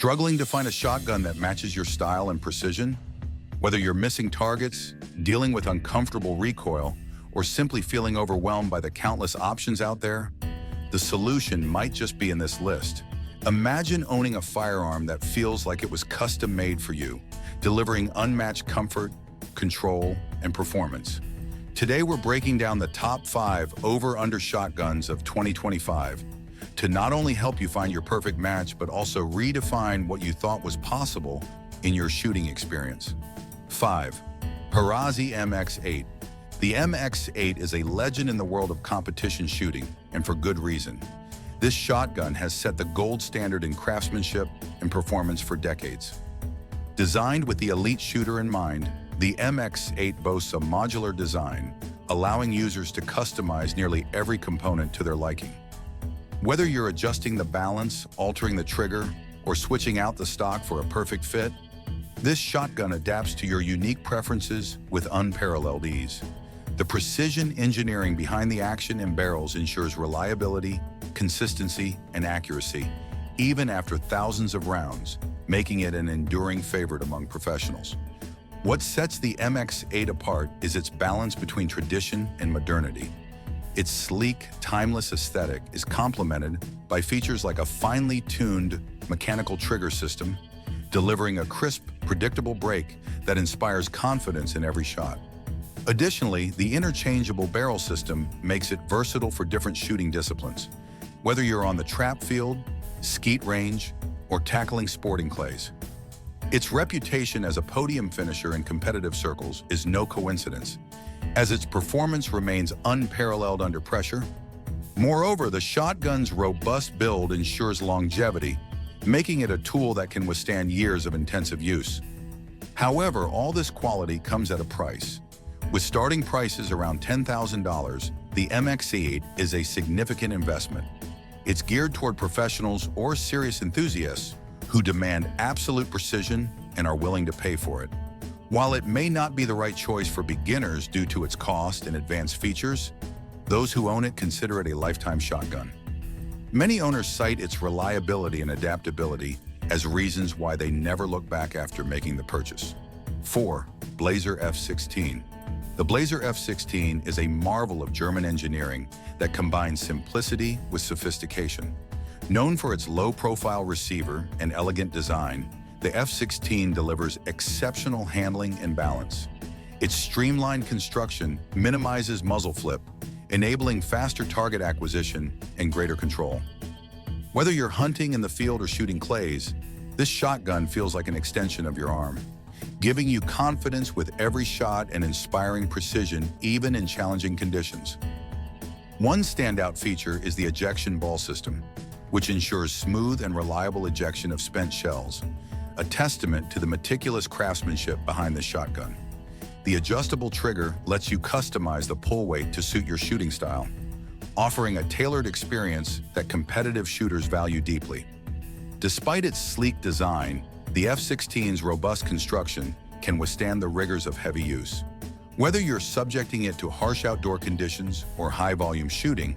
Struggling to find a shotgun that matches your style and precision? Whether you're missing targets, dealing with uncomfortable recoil, or simply feeling overwhelmed by the countless options out there, the solution might just be in this list. Imagine owning a firearm that feels like it was custom-made for you, delivering unmatched comfort, control, and performance. Today, we're breaking down the top 5 over-under shotguns of 2025 to not only help you find your perfect match, but also redefine what you thought was possible in your shooting experience. 5. Perazzi MX8. The MX8 is a legend in the world of competition shooting, and for good reason. This shotgun has set the gold standard in craftsmanship and performance for decades. Designed with the elite shooter in mind, the MX8 boasts a modular design, allowing users to customize nearly every component to their liking. Whether you're adjusting the balance, altering the trigger, or switching out the stock for a perfect fit, this shotgun adapts to your unique preferences with unparalleled ease. The precision engineering behind the action and barrels ensures reliability, consistency, and accuracy, even after thousands of rounds, making it an enduring favorite among professionals. What sets the MX8 apart is its balance between tradition and modernity. Its sleek, timeless aesthetic is complemented by features like a finely tuned mechanical trigger system, delivering a crisp, predictable break that inspires confidence in every shot. Additionally, the interchangeable barrel system makes it versatile for different shooting disciplines, whether you're on the trap field, skeet range, or tackling sporting clays. Its reputation as a podium finisher in competitive circles is no coincidence, as its performance remains unparalleled under pressure. Moreover, the shotgun's robust build ensures longevity, making it a tool that can withstand years of intensive use. However, all this quality comes at a price. With starting prices around $10,000, the MX8 is a significant investment. It's geared toward professionals or serious enthusiasts who demand absolute precision and are willing to pay for it. While it may not be the right choice for beginners due to its cost and advanced features, those who own it consider it a lifetime shotgun. Many owners cite its reliability and adaptability as reasons why they never look back after making the purchase. 4. Blaser F-16. The Blaser F-16 is a marvel of German engineering that combines simplicity with sophistication. Known for its low-profile receiver and elegant design, the F-16 delivers exceptional handling and balance. Its streamlined construction minimizes muzzle flip, enabling faster target acquisition and greater control. Whether you're hunting in the field or shooting clays, this shotgun feels like an extension of your arm, giving you confidence with every shot and inspiring precision even in challenging conditions. One standout feature is the ejection ball system, which ensures smooth and reliable ejection of spent shells, a testament to the meticulous craftsmanship behind the shotgun. The adjustable trigger lets you customize the pull weight to suit your shooting style, offering a tailored experience that competitive shooters value deeply. Despite its sleek design, the F-16's robust construction can withstand the rigors of heavy use. Whether you're subjecting it to harsh outdoor conditions or high-volume shooting,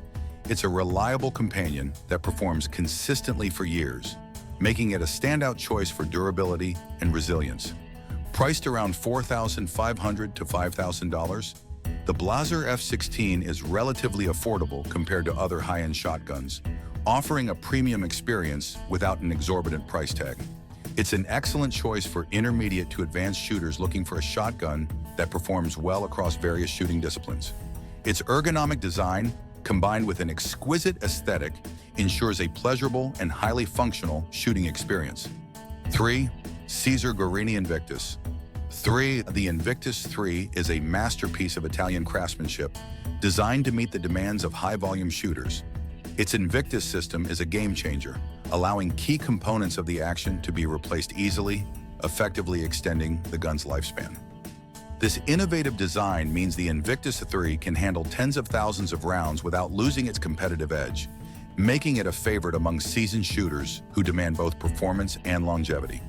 it's a reliable companion that performs consistently for years, making it a standout choice for durability and resilience. Priced around $4,500 to $5,000, the Blaser F-16 is relatively affordable compared to other high-end shotguns, offering a premium experience without an exorbitant price tag. It's an excellent choice for intermediate to advanced shooters looking for a shotgun that performs well across various shooting disciplines. Its ergonomic design, combined with an exquisite aesthetic, ensures a pleasurable and highly functional shooting experience. 3. Guerini Invictus. The Invictus 3 is a masterpiece of Italian craftsmanship, designed to meet the demands of high-volume shooters. Its Invictus system is a game-changer, allowing key components of the action to be replaced easily, effectively extending the gun's lifespan. This innovative design means the Invictus 3 can handle tens of thousands of rounds without losing its competitive edge, making it a favorite among seasoned shooters who demand both performance and longevity.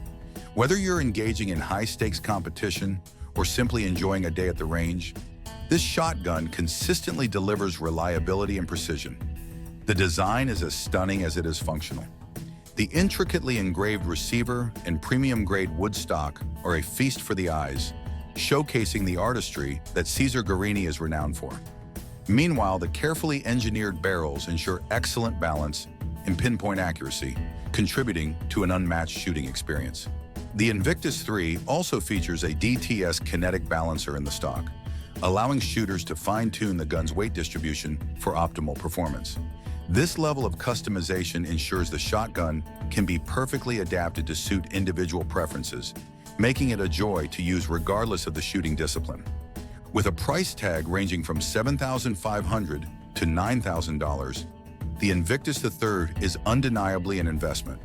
Whether you're engaging in high-stakes competition or simply enjoying a day at the range, this shotgun consistently delivers reliability and precision. The design is as stunning as it is functional. The intricately engraved receiver and premium-grade wood stock are a feast for the eyes, showcasing the artistry that Cesar Guerini is renowned for. Meanwhile, the carefully engineered barrels ensure excellent balance and pinpoint accuracy, contributing to an unmatched shooting experience. The Invictus 3 also features a DTS kinetic balancer in the stock, allowing shooters to fine-tune the gun's weight distribution for optimal performance. This level of customization ensures the shotgun can be perfectly adapted to suit individual preferences, making it a joy to use regardless of the shooting discipline. With a price tag ranging from $7,500 to $9,000, the Invictus III is undeniably an investment.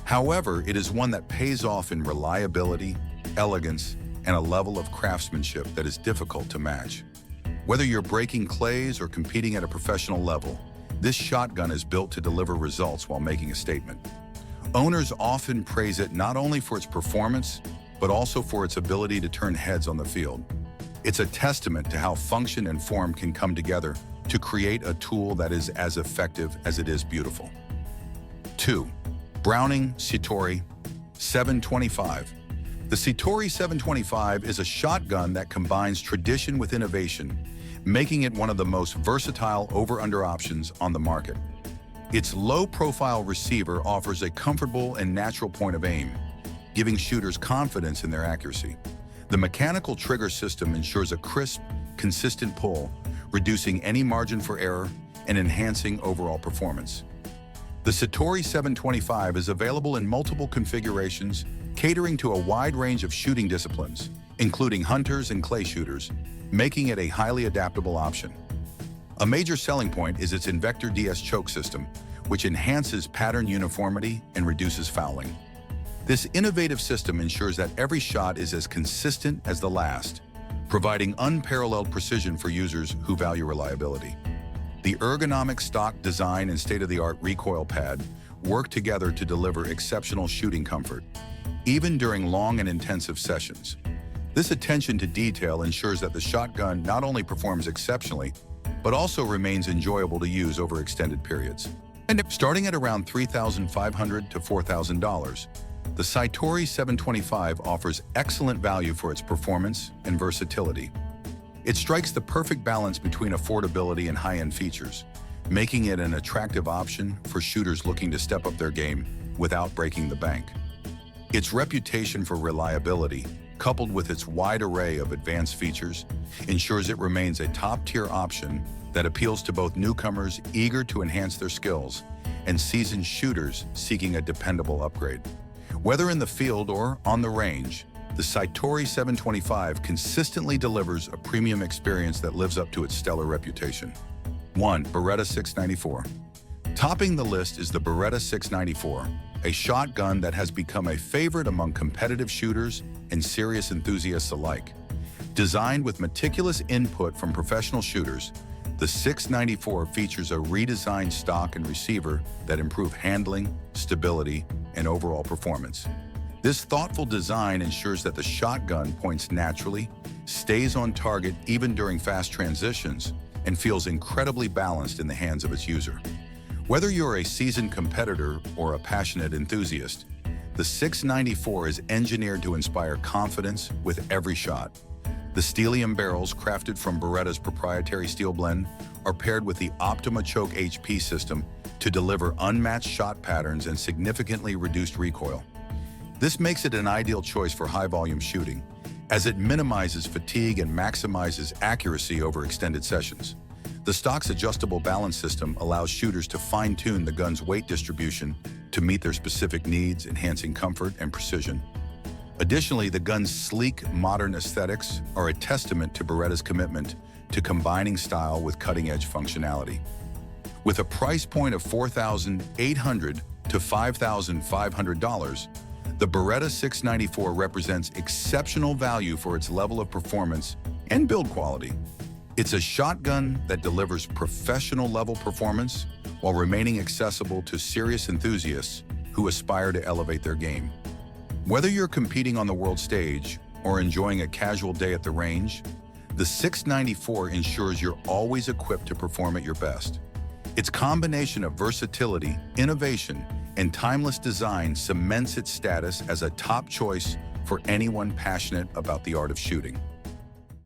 However, it is one that pays off in reliability, elegance, and a level of craftsmanship that is difficult to match. Whether you're breaking clays or competing at a professional level, this shotgun is built to deliver results while making a statement. Owners often praise it not only for its performance, but also for its ability to turn heads on the field. It's a testament to how function and form can come together to create a tool that is as effective as it is beautiful. 2. Browning Citori 725. The Citori 725 is a shotgun that combines tradition with innovation, making it one of the most versatile over-under options on the market. Its low-profile receiver offers a comfortable and natural point of aim, giving shooters confidence in their accuracy. The mechanical trigger system ensures a crisp, consistent pull, reducing any margin for error and enhancing overall performance. The Citori 725 is available in multiple configurations, catering to a wide range of shooting disciplines, including hunters and clay shooters, making it a highly adaptable option. A major selling point is its Invector DS choke system, which enhances pattern uniformity and reduces fouling. This innovative system ensures that every shot is as consistent as the last, providing unparalleled precision for users who value reliability. The ergonomic stock design and state-of-the-art recoil pad work together to deliver exceptional shooting comfort, even during long and intensive sessions. This attention to detail ensures that the shotgun not only performs exceptionally, but also remains enjoyable to use over extended periods. And starting at around $3,500 to $4,000, the Citori 725 offers excellent value for its performance and versatility. It strikes the perfect balance between affordability and high-end features, making it an attractive option for shooters looking to step up their game without breaking the bank. Its reputation for reliability, coupled with its wide array of advanced features, ensures it remains a top-tier option that appeals to both newcomers eager to enhance their skills and seasoned shooters seeking a dependable upgrade. Whether in the field or on the range, the Citori 725 consistently delivers a premium experience that lives up to its stellar reputation. 1. Beretta 694. Topping the list is the Beretta 694, a shotgun that has become a favorite among competitive shooters and serious enthusiasts alike. Designed with meticulous input from professional shooters, the 694 features a redesigned stock and receiver that improve handling, stability, and overall performance. This thoughtful design ensures that the shotgun points naturally, stays on target even during fast transitions, and feels incredibly balanced in the hands of its user. Whether you're a seasoned competitor or a passionate enthusiast, the 694 is engineered to inspire confidence with every shot. The Stellium barrels, crafted from Beretta's proprietary steel blend, are paired with the Optima Choke HP system to deliver unmatched shot patterns and significantly reduced recoil. This makes it an ideal choice for high-volume shooting, as it minimizes fatigue and maximizes accuracy over extended sessions. The stock's adjustable balance system allows shooters to fine-tune the gun's weight distribution to meet their specific needs, enhancing comfort and precision. Additionally, the gun's sleek, modern aesthetics are a testament to Beretta's commitment to combining style with cutting-edge functionality. With a price point of $4,800 to $5,500, the Beretta 694 represents exceptional value for its level of performance and build quality. It's a shotgun that delivers professional-level performance while remaining accessible to serious enthusiasts who aspire to elevate their game. Whether you're competing on the world stage or enjoying a casual day at the range, the 694 ensures you're always equipped to perform at your best. Its combination of versatility, innovation, and timeless design cements its status as a top choice for anyone passionate about the art of shooting.